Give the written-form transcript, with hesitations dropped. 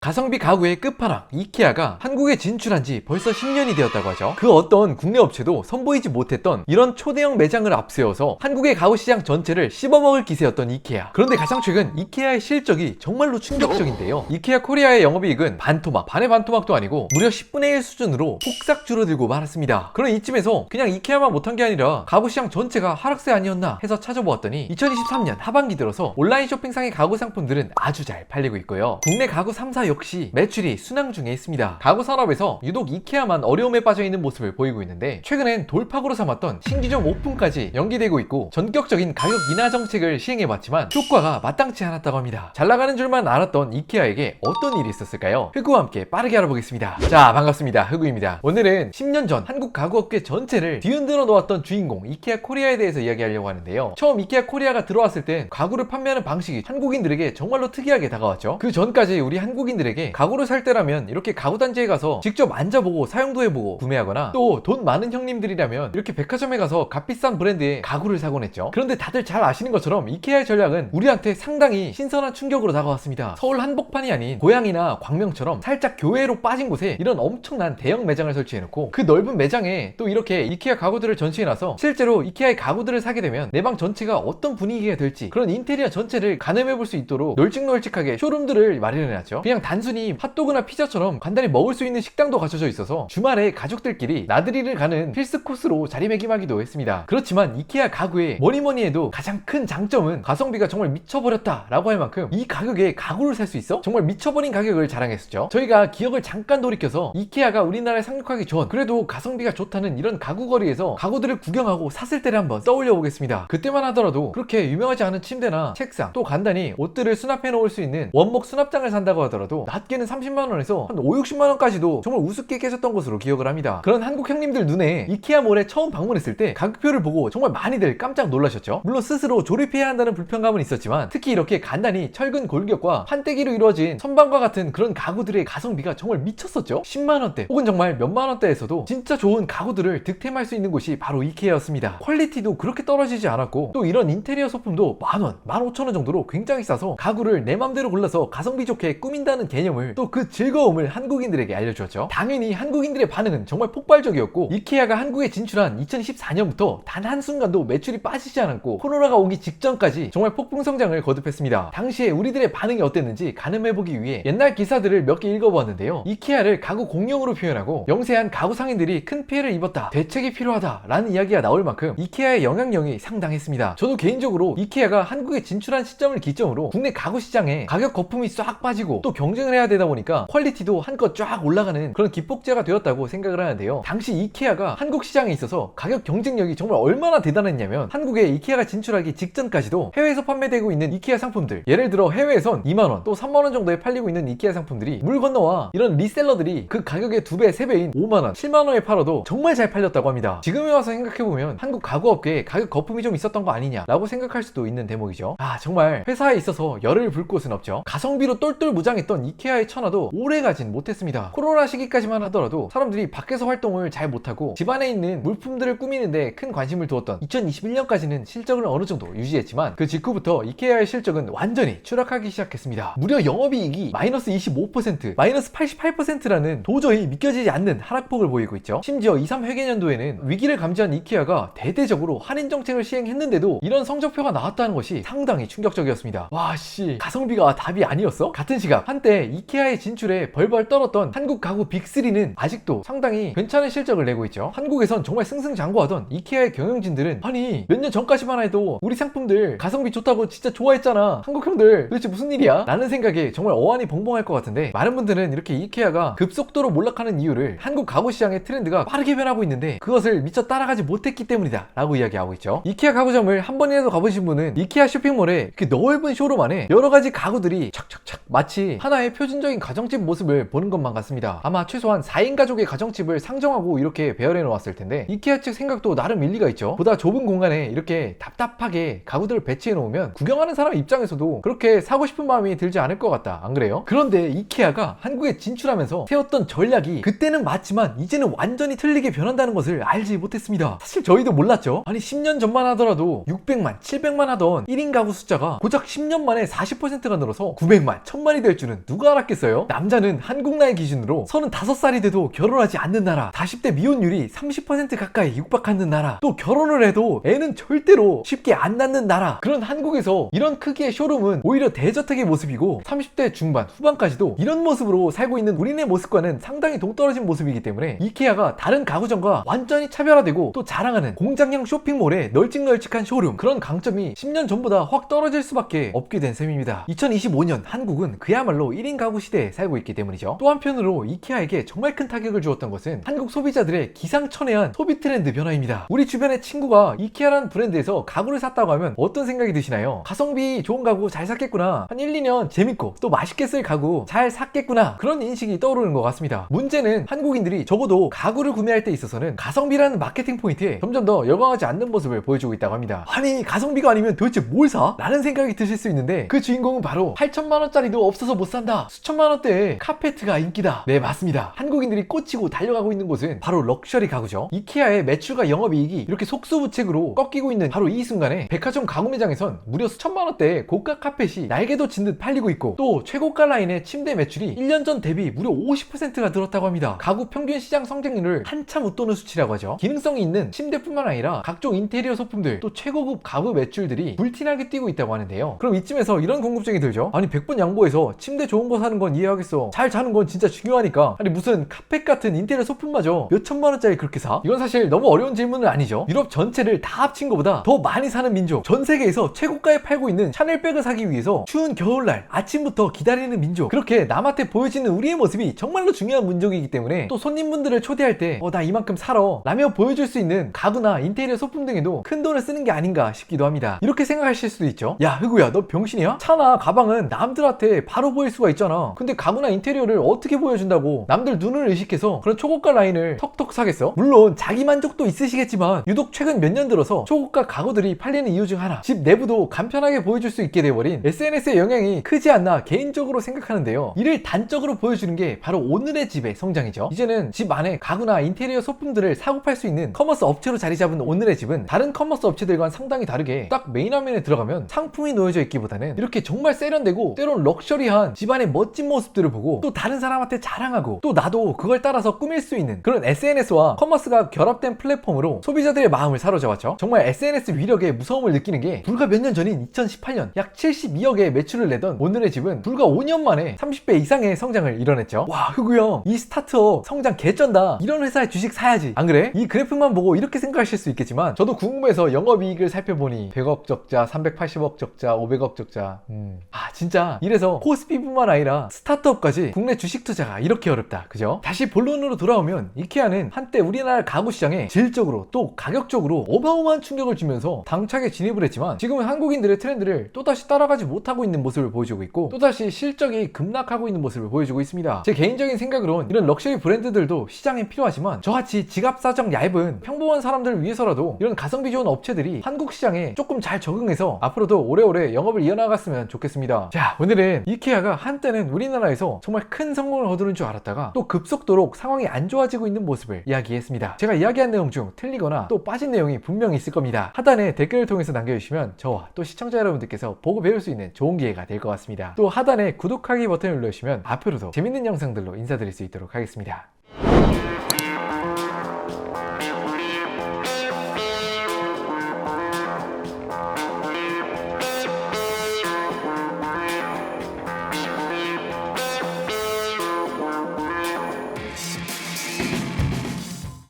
가성비 가구의 끝판왕 이케아가 한국에 진출한 지 벌써 10년이 되었다고 하죠. 그 어떤 국내 업체도 선보이지 못했던 이런 초대형 매장을 앞세워서 한국의 가구 시장 전체를 씹어먹을 기세였던 이케아. 그런데 가장 최근 이케아의 실적이 정말로 충격적인데요. 이케아 코리아의 영업이익은 반토막, 반의 반토막도 아니고 무려 10분의 1 수준으로 폭삭 줄어들고 말았습니다. 그런 이쯤에서 그냥 이케아만 못한 게 아니라 가구 시장 전체가 하락세 아니었나 해서 찾아보았더니 2023년 하반기 들어서 온라인 쇼핑상의 가구 상품들은 아주 잘 팔리고 있고요. 국내 가구 3사 역시 매출이 순항 중에 있습니다. 가구 산업에서 유독 이케아만 어려움에 빠져있는 모습을 보이고 있는데, 최근엔 돌파구로 삼았던 신기점 오픈까지 연기되고 있고 전격적인 가격 인하 정책을 시행해봤지만 효과가 마땅치 않았다고 합니다. 잘 나가는 줄만 알았던 이케아에게 어떤 일이 있었을까요? 흑우와 함께 빠르게 알아보겠습니다. 자, 반갑습니다. 흑우입니다. 오늘은 10년 전 한국 가구업계 전체를 뒤흔들어 놓았던 주인공 이케아 코리아에 대해서 이야기하려고 하는데요. 처음 이케아 코리아가 들어왔을 땐 가구를 판매하는 방식이 한국인들에게 정말로 특이하게 다가왔죠. 그 전까지 우리 한국인들에게 가구를 살 때라면 이렇게 가구단지에 가서 직접 만져보고 사용도 해보고 구매하거나, 또 돈 많은 형님들이라면 이렇게 백화점에 가서 값비싼 브랜드의 가구를 사곤 했죠. 그런데 다들 잘 아시는 것처럼 이케아의 전략은 우리한테 상당히 신선한 충격으로 다가왔습니다. 서울 한복판이 아닌 고양이나 광명처럼 살짝 교외로 빠진 곳에 이런 엄청난 대형 매장을 설치해놓고, 그 넓은 매장에 또 이렇게 이케아 가구들을 전시해놔서 실제로 이케아의 가구들을 사게 되면 내 방 전체가 어떤 분위기가 될지 그런 인테리어 전체를 가늠해볼 수 있도록 널찍널찍하게 쇼룸들을 마련해놨죠. 그냥 단순히 핫도그나 피자처럼 간단히 먹을 수 있는 식당도 갖춰져 있어서 주말에 가족들끼리 나들이를 가는 필수 코스로 자리매김하기도 했습니다. 그렇지만 이케아 가구의 뭐니뭐니 해도 가장 큰 장점은 가성비가 정말 미쳐버렸다 라고 할 만큼 이 가격에 가구를 살 수 있어? 정말 미쳐버린 가격을 자랑했었죠. 저희가 기억을 잠깐 돌이켜서 이케아가 우리나라에 상륙하기 전 그래도 가성비가 좋다는 이런 가구거리에서 가구들을 구경하고 샀을 때를 한번 떠올려 보겠습니다. 그때만 하더라도 그렇게 유명하지 않은 침대나 책상, 또 간단히 옷들을 수납해 놓을 수 있는 원목 수납장을 산다고 하더라도 낮게는 30만원에서 한 5, 60만원까지도 정말 우습게 깨졌던 것으로 기억을 합니다. 그런 한국 형님들 눈에 이케아몰에 처음 방문했을 때 가격표를 보고 정말 많이들 깜짝 놀라셨죠. 물론 스스로 조립해야 한다는 불편감은 있었지만, 특히 이렇게 간단히 철근 골격과 판때기로 이루어진 선반과 같은 그런 가구들의 가성비가 정말 미쳤었죠. 10만원대 혹은 정말 몇만원대에서도 진짜 좋은 가구들을 득템할 수 있는 곳이 바로 이케아였습니다. 퀄리티도 그렇게 떨어지지 않았고, 또 이런 인테리어 소품도 만원, 15,000원 정도로 굉장히 싸서 가구를 내 맘대로 골라서 가성비 좋게 꾸민다는 개념을, 또 그 즐거움을 한국인들에게 알려주었죠. 당연히 한국인들의 반응은 정말 폭발적이었고, 이케아가 한국에 진출한 2014년부터 단 한순간도 매출이 빠지지 않았고 코로나가 오기 직전까지 정말 폭풍 성장을 거듭했습니다. 당시에 우리들의 반응이 어땠는지 가늠해보기 위해 옛날 기사들을 몇 개 읽어보았는데요. 이케아를 가구 공룡으로 표현하고 영세한 가구 상인들이 큰 피해를 입었다, 대책이 필요하다 라는 이야기가 나올 만큼 이케아의 영향력이 상당했습니다. 저도 개인적으로 이케아가 한국에 진출한 시점을 기점으로 국내 가구 시장에 가격 거품이 싹 빠지고 또 경쟁을 해야 되다 보니까 퀄리티도 한껏 쫙 올라가는 그런 기폭제가 되었다고 생각을 하는데요. 당시 이케아가 한국 시장에 있어서 가격 경쟁력이 정말 얼마나 대단했냐면, 한국에 이케아가 진출하기 직전까지도 해외에서 판매되고 있는 이케아 상품들, 예를 들어 해외에선 2만원 또 3만원 정도에 팔리고 있는 이케아 상품들이 물 건너와 이런 리셀러들이 그 가격의 2배, 3배인 5만원, 7만원에 팔아도 정말 잘 팔렸다고 합니다. 지금에 와서 생각해보면 한국 가구업계에 가격 거품이 좀 있었던 거 아니냐 라고 생각할 수도 있는 대목이죠. 정말 회사에 있어서 열을 불 곳은 없죠. 가성비로 똘똘 무장했던 이케아의 천하도 오래가진 못했습니다. 코로나 시기까지만 하더라도 사람들이 밖에서 활동을 잘 못하고 집안에 있는 물품들을 꾸미는데 큰 관심을 두었던 2021년까지는 실적을 어느 정도 유지했지만, 그 직후부터 이케아의 실적은 완전히 추락하기 시작했습니다. 무려 영업이익이 마이너스 25%, 마이너스 88%라는 도저히 믿겨지지 않는 하락폭을 보이고 있죠. 심지어 23회계년도에는 위기를 감지한 이케아가 대대적으로 할인 정책을 시행했는데도 이런 성적표가 나왔다는 것이 상당히 충격적이었습니다. 와씨, 가성비가 답이 아니었어? 같은 시각 한때 이케아의 진출에 벌벌 떨었던 한국 가구 빅3는 아직도 상당히 괜찮은 실적을 내고 있죠. 한국에선 정말 승승장구하던 이케아의 경영진들은 아니 몇 년 전까지만 해도 우리 상품들 가성비 좋다고 진짜 좋아했잖아, 한국 형들 도대체 무슨 일이야? 라는 생각에 정말 어안이 벙벙할 것 같은데, 많은 분들은 이렇게 이케아가 급속도로 몰락하는 이유를 한국 가구 시장의 트렌드가 빠르게 변하고 있는데 그것을 미처 따라가지 못했기 때문이다 라고 이야기하고 있죠. 이케아 가구점을 한 번이라도 가보신 분은 이케아 쇼핑몰에 이렇게 넓은 쇼룸 안에 여러가지 가구들이 착착착 마치 하나의 표준적인 가정집 모습을 보는 것만 같습니다. 아마 최소한 4인 가족의 가정집을 상정하고 이렇게 배열해 놓았을 텐데, 이케아 측 생각도 나름 일리가 있죠. 보다 좁은 공간에 이렇게 답답하게 가구들을 배치해 놓으면 구경하는 사람 입장에서도 그렇게 사고 싶은 마음이 들지 않을 것 같다, 안 그래요? 그런데 이케아가 한국에 진출하면서 세웠던 전략이 그때는 맞지만 이제는 완전히 틀리게 변한다는 것을 알지 못했습니다. 사실 저희도 몰랐죠. 아니 10년 전만 하더라도 600만, 700만 하던 1인 가구 숫자가 고작 10년 만에 40%가 늘어서 900만, 1000만이 될 줄은 누가 알았겠어요? 남자는 한국 나이 기준으로 35살이 돼도 결혼하지 않는 나라, 40대 미혼율이 30% 가까이 육박하는 나라, 또 결혼을 해도 애는 절대로 쉽게 안 낳는 나라, 그런 한국에서 이런 크기의 쇼룸은 오히려 대저택의 모습이고 30대 중반, 후반까지도 이런 모습으로 살고 있는 우리네 모습과는 상당히 동떨어진 모습이기 때문에 이케아가 다른 가구점과 완전히 차별화되고 또 자랑하는 공장형 쇼핑몰의 널찍널찍한 쇼룸, 그런 강점이 10년 전보다 확 떨어질 수밖에 없게 된 셈입니다. 2025년 한국은 그야말로 1인 가구 시대에 살고 있기 때문이죠. 또 한편으로 이케아에게 정말 큰 타격을 주었던 것은 한국 소비자들의 기상천외한 소비 트렌드 변화입니다. 우리 주변의 친구가 이케아라는 브랜드에서 가구를 샀다고 하면 어떤 생각이 드시나요? 가성비 좋은 가구 잘 샀겠구나, 한 1, 2년 재밌고 또 맛있게 쓸 가구 잘 샀겠구나, 그런 인식이 떠오르는 것 같습니다. 문제는 한국인들이 적어도 가구를 구매할 때 있어서는 가성비라는 마케팅 포인트에 점점 더 열광하지 않는 모습을 보여주고 있다고 합니다. 아니, 가성비가 아니면 도대체 뭘 사? 라는 생각이 드실 수 있는데 그 주인공은 바로 8천만원짜리도 없어서 못 산다, 수천만원대의 카페트가 인기다. 네, 맞습니다. 한국인들이 꽂히고 달려가고 있는 곳은 바로 럭셔리 가구죠. 이케아의 매출과 영업이익이 이렇게 속수무책으로 꺾이고 있는 바로 이 순간에 백화점 가구 매장에선 무려 수천만원대의 고가 카펫이 날개도 진 듯 팔리고 있고, 또 최고가 라인의 침대 매출이 1년 전 대비 무려 50%가 늘었다고 합니다. 가구 평균 시장 성장률을 한참 웃도는 수치라고 하죠. 기능성이 있는 침대뿐만 아니라 각종 인테리어 소품들, 또 최고급 가구 매출들이 불티나게 뛰고 있다고 하는데요. 그럼 이쯤에서 이런 궁금증이 들죠. 아니, 100번 양보해서 침대 좋은 거 사는 건 이해하겠어, 잘 자는 건 진짜 중요하니까, 아니 무슨 카펫 같은 인테리어 소품마저 몇 천만원짜리 그렇게 사? 이건 사실 너무 어려운 질문은 아니죠. 유럽 전체를 다 합친 것보다 더 많이 사는 민족, 전 세계에서 최고가에 팔고 있는 샤넬백을 사기 위해서 추운 겨울날 아침부터 기다리는 민족, 그렇게 남한테 보여지는 우리의 모습이 정말로 중요한 민족이기 때문에 또 손님분들을 초대할 때 나 이만큼 사러 라며 보여줄 수 있는 가구나 인테리어 소품 등에도 큰 돈을 쓰는 게 아닌가 싶기도 합니다. 이렇게 생각하실 수도 있죠. 야, 흑우야, 너 병신이야? 차나 가방은 남들한테 바로 보일 수가 있잖아. 근데 가구나 인테리어를 어떻게 보여준다고 남들 눈을 의식해서 그런 초고가 라인을 턱턱 사겠어? 물론 자기 만족도 있으시겠지만 유독 최근 몇 년 들어서 초고가 가구들이 팔리는 이유 중 하나, 집 내부도 간편하게 보여줄 수 있게 돼버린 SNS의 영향이 크지 않나 개인적으로 생각하는데요. 이를 단적으로 보여주는 게 바로 오늘의 집의 성장이죠. 이제는 집 안에 가구나 인테리어 소품들을 사고 팔 수 있는 커머스 업체로 자리 잡은 오늘의 집은 다른 커머스 업체들과는 상당히 다르게 딱 메인 화면에 들어가면 상품이 놓여져 있기보다는 이렇게 정말 세련되고 때론 럭셔리한 집안의 멋진 모습들을 보고 또 다른 사람한테 자랑하고 또 나도 그걸 따라서 꾸밀 수 있는 그런 SNS와 커머스가 결합된 플랫폼으로 소비자들의 마음을 사로잡았죠. 정말 SNS 위력의 무서움을 느끼는 게 불과 몇 년 전인 2018년 약 72억의 매출을 내던 오늘의 집은 불과 5년 만에 30배 이상의 성장을 이뤄냈죠. 와, 흑우형, 이 스타트업 성장 개쩐다, 이런 회사의 주식 사야지, 안 그래? 이 그래프만 보고 이렇게 생각하실 수 있겠지만 저도 궁금해서 영업이익을 살펴보니 100억 적자, 380억 적자, 500억 적자. 진짜 이래서 코스피뿐만 아니라 스타트업까지 국내 주식 투자가 이렇게 어렵다, 그죠? 다시 본론으로 돌아오면 이케아는 한때 우리나라 가구 시장에 질적으로 또 가격적으로 어마어마한 충격을 주면서 당차게 진입을 했지만 지금은 한국인들의 트렌드를 또다시 따라가지 못하고 있는 모습을 보여주고 있고 또다시 실적이 급락하고 있는 모습을 보여주고 있습니다. 제 개인적인 생각으론 이런 럭셔리 브랜드들도 시장에 필요하지만 저같이 지갑 사정 얇은 평범한 사람들을 위해서라도 이런 가성비 좋은 업체들이 한국 시장에 조금 잘 적응해서 앞으로도 오래오래 영업을 이어나갔으면 좋겠습니다. 자, 오늘은 이케아가 한때는 우리나라에서 정말 큰 성공을 거두는 줄 알았다가 또 급속도로 상황이 안 좋아지고 있는 모습을 이야기했습니다. 제가 이야기한 내용 중 틀리거나 또 빠진 내용이 분명히 있을 겁니다. 하단에 댓글을 통해서 남겨주시면 저와 또 시청자 여러분들께서 보고 배울 수 있는 좋은 기회가 될 것 같습니다. 또 하단에 구독하기 버튼을 눌러주시면 앞으로도 재밌는 영상들로 인사드릴 수 있도록 하겠습니다.